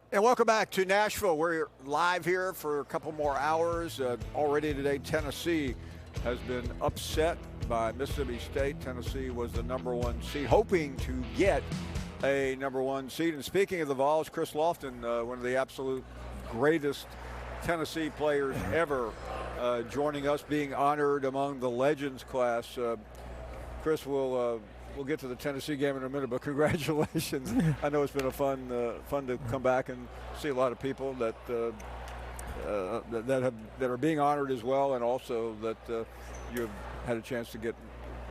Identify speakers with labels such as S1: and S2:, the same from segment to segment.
S1: And welcome back to Nashville. We're live here for a couple more hours. Already today, Tennessee has been upset by Mississippi State. Tennessee was the #1 seed, hoping to get a #1 seed. And speaking of the Vols, Chris Lofton, one of the absolute greatest Tennessee players ever, joining us, being honored among the Legends class. Chris will. We'll get to the Tennessee game in a minute, but congratulations! I know it's been a fun to come back and see a lot of people that are being honored as well, and also that you have had a chance to get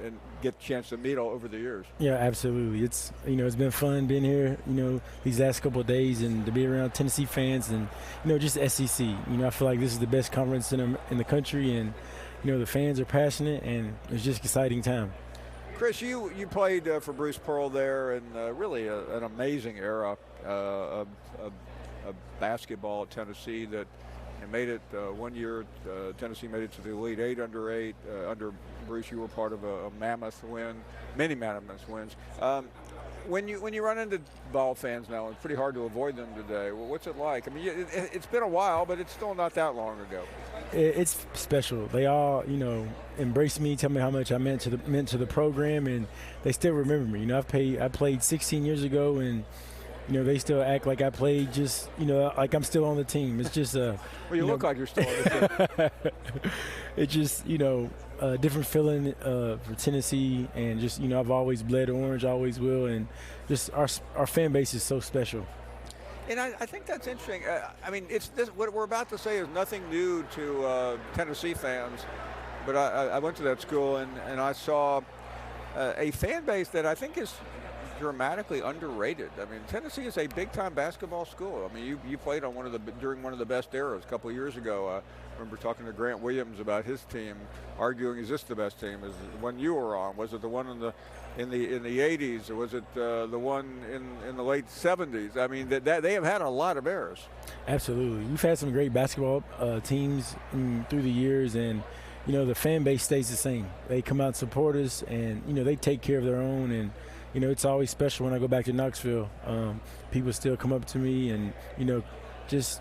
S1: a chance to meet all over the years.
S2: Yeah, absolutely. It's it's been fun being here. These last couple of days, and to be around Tennessee fans, and just SEC. I feel like this is the best conference in the country, and the fans are passionate, and it's just an exciting time.
S1: Chris, you played for Bruce Pearl there, and really an amazing era of basketball at Tennessee that made it one year. Tennessee made it to the Elite Eight under 8. Under Bruce, you were part of a mammoth win, many mammoth wins. When you run into Vol fans now, it's pretty hard to avoid them today. Well, what's it like? I mean, it's been a while, but it's still not that long ago.
S2: It's special. They all, embrace me, tell me how much I meant to the program, and they still remember me. I played 16 years ago, and they still act like I played just, like I'm still on the team. It's just
S1: well, you look like you're still on the team.
S2: It's just, a different feeling for Tennessee, and just, I've always bled orange, always will, and just our fan base is so special.
S1: And I think that's interesting. What we're about to say is nothing new to Tennessee fans, but I went to that school and I saw a fan base that I think is dramatically underrated. I mean, Tennessee is a big-time basketball school. I mean, you played on during one of the best eras a couple of years ago. I remember talking to Grant Williams about his team, arguing, is this the best team? Is it the one you were on? Was it the one in the 80s, or was it the one in the late 70s? I mean, that they have had a lot of eras. Absolutely.
S2: We've had some great basketball teams through the years, and the fan base stays the same. They come out and support us, and they take care of their own, and it's always special when I go back to Knoxville. People still come up to me and just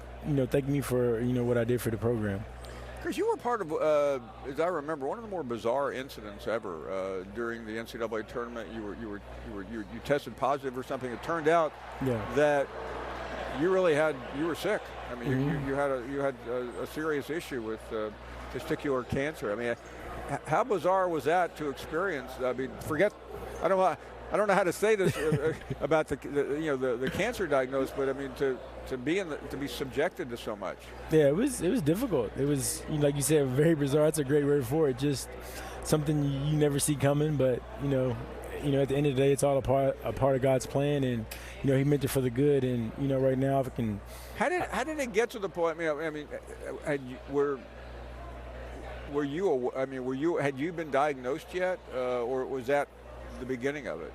S2: thank me for what I did for the program.
S1: Chris, you were part of, as I remember, one of the more bizarre incidents ever during the NCAA tournament. You tested positive or something. It turned out that you were sick. I mean, you had a serious issue with testicular cancer. I mean, how bizarre was that to experience? I mean, I don't know how to say this about the cancer diagnosis, but I mean to be subjected to so much.
S2: Yeah, it was difficult. It was, like you said, very bizarre. That's a great word for it. Just something you never see coming, but at the end of the day, it's all a part of God's plan, and He meant it for the good. And right now, if I can.
S1: How did it get to the point? Had you been diagnosed yet, or was that the beginning of it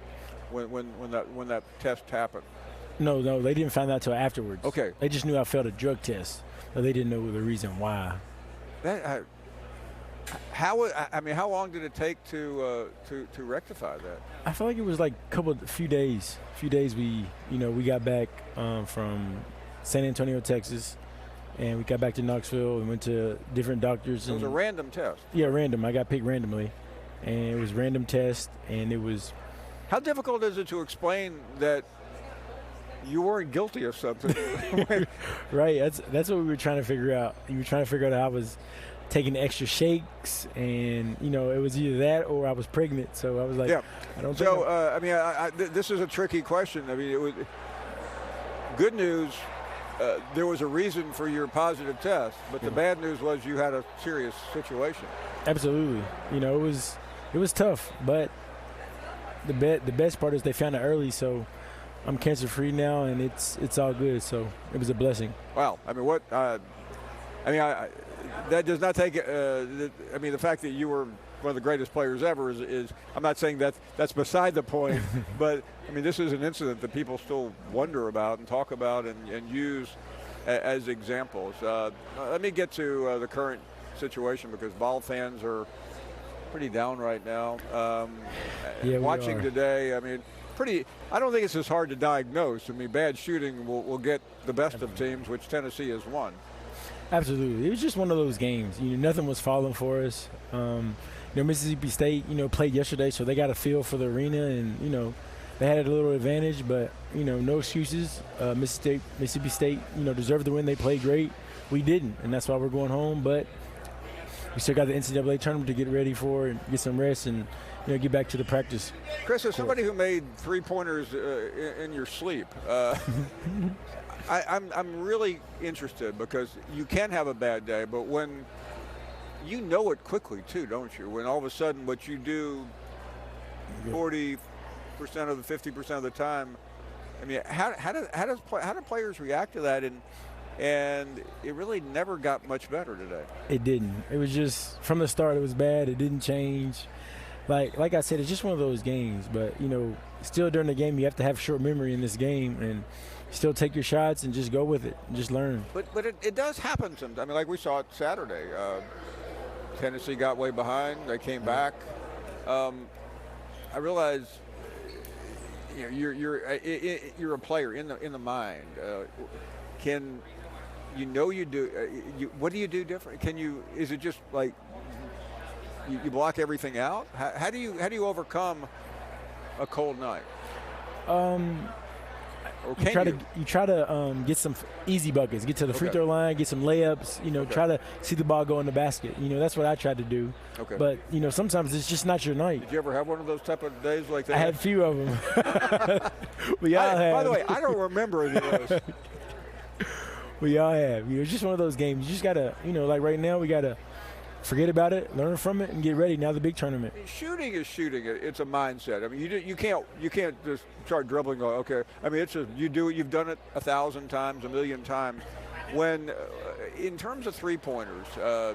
S1: when that test happened?
S2: No, they didn't find out till afterwards.
S1: Okay.
S2: They just knew I failed a drug test, but they didn't know the reason why.
S1: How long did it take to rectify that?
S2: I feel like it was like a few days. We got back from San Antonio, Texas, and we got back to Knoxville and went to different doctors.
S1: It was a random test.
S2: Yeah, random. I got picked randomly, and it was a random test, and it was.
S1: How difficult is it to explain that you weren't guilty of something?
S2: Right. That's what we were trying to figure out. You were trying to figure out how I was taking extra shakes, and it was either that or I was pregnant. So I was like, I don't.
S1: So this is a tricky question. I mean, it was good news. There was a reason for your positive test, but the bad news was you had a serious situation.
S2: Absolutely. It was tough, but the best part is they found it early, so I'm cancer-free now, and it's all good. So it was a blessing.
S1: Wow. I mean, that does not take. The fact that you were one of the greatest players ever is I'm not saying that's beside the point, but I mean, this is an incident that people still wonder about and talk about and use as examples. Let me get to the current situation, because Vol fans are pretty down right now. Watching today, I mean, pretty. I don't think it's as hard to diagnose. I mean, bad shooting will get the best of teams, which Tennessee has won.
S2: Absolutely. It was just one of those games. Nothing was falling for us. Mississippi State, played yesterday, so they got a feel for the arena, and, they had a little advantage, but, no excuses. Mississippi State, deserved the win. They played great. We didn't, and that's why we're going home. But we still got the NCAA tournament to get ready for and get some rest and, get back to the practice.
S1: Chris, as somebody who made three-pointers in your sleep, I'm really interested because you can have a bad day, but when you know it quickly too, don't you? When all of a sudden what you do 40% of the 50% of the time, I mean, how do players react to that? And it really never got much better today.
S2: It didn't. It was just from the start. It was bad. It didn't change. Like I said, it's just one of those games. But still during the game, you have to have short memory in this game and still take your shots and just go with it and just learn.
S1: But it does happen sometimes. I mean, like we saw it Saturday. Tennessee got way behind. They came back. I realize you're a player in the mind. Can you do? What do you do different? Is it just like you block everything out? How do you overcome a cold night?
S2: You try to get some easy buckets, get to the free throw line, get some layups. Try to see the ball go in the basket. That's what I tried to do.
S1: Okay.
S2: But sometimes it's just not your night.
S1: Did you ever have one of those type of days like that?
S2: I had a few of them. We all have.
S1: By the way, I don't remember any of those.
S2: We all have. It's just one of those games. You just gotta, like right now, we gotta forget about it, learn from it, and get ready. Now the big tournament.
S1: Shooting is shooting. It's a mindset. I mean, you can't just start dribbling. Okay. I mean, you've done it 1,000 times, 1,000,000 times. When in terms of three-pointers, I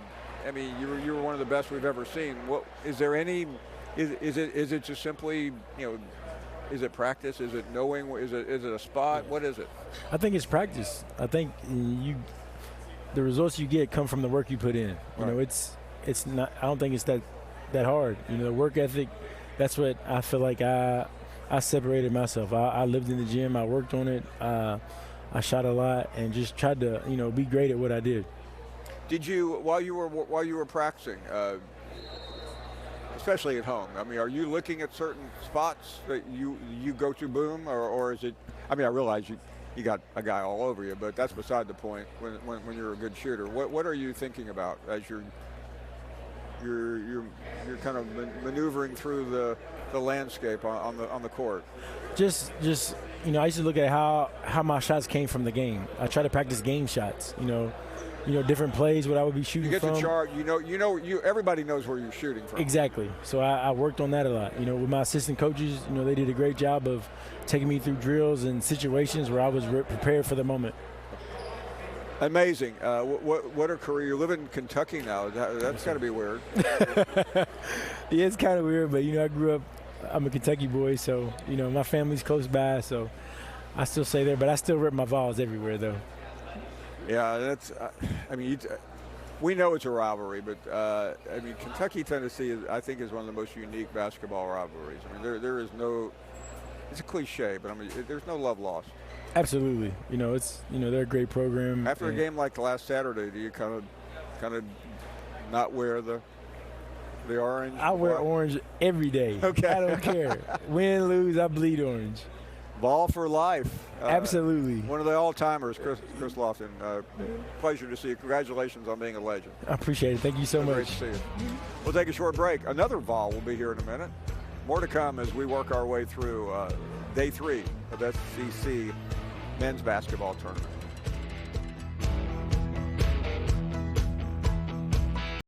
S1: mean, you were one of the best we've ever seen. What is there any? Is it just simply Is it practice? Is it knowing? Is it a spot? What is it?
S2: I think it's practice. I think the results you get come from the work you put in. It's not. I don't think it's that hard. The work ethic. That's what I feel like. I separated myself. I lived in the gym. I worked on it. I shot a lot and just tried to be great at what I did.
S1: Did you while you were practicing? Especially at home. I mean, are you looking at certain spots that you go to boom, or is it? I mean, I realize you got a guy all over you, but that's beside the point. When you're a good shooter, what are you thinking about as you're kind of maneuvering through the landscape on the court?
S2: Just I used to look at how my shots came from the game. I try to practice game shots. Different plays, what I would be shooting from.
S1: You get the chart, everybody knows where you're shooting from.
S2: Exactly. So I worked on that a lot. With my assistant coaches, they did a great job of taking me through drills and situations where I was prepared for the moment.
S1: Amazing. What a career. You live in Kentucky now. That's got to be weird.
S2: Yeah, it's kind of weird, but, I grew up, I'm a Kentucky boy, so, my family's close by, so I still stay there, but I still rip my Vols everywhere, though.
S1: Yeah, that's. I mean, we know it's a rivalry, but I mean, Kentucky-Tennessee, I think, is one of the most unique basketball rivalries. I mean, there is no. It's a cliche, but I mean, there's no love lost.
S2: Absolutely, it's they're a great program.
S1: After a game like last Saturday, do you kind of not wear the orange?
S2: I wear orange every day.
S1: Okay,
S2: I don't care. Win, lose, I bleed orange.
S1: Ball for life.
S2: Absolutely.
S1: One of the all-timers, Chris Lofton. Pleasure to see you. Congratulations on being a legend.
S2: I appreciate it. Thank you so much.
S1: Great to see you. We'll take a short break. Another Vol will be here in a minute. More to come as we work our way through day 3 of SEC men's basketball tournament.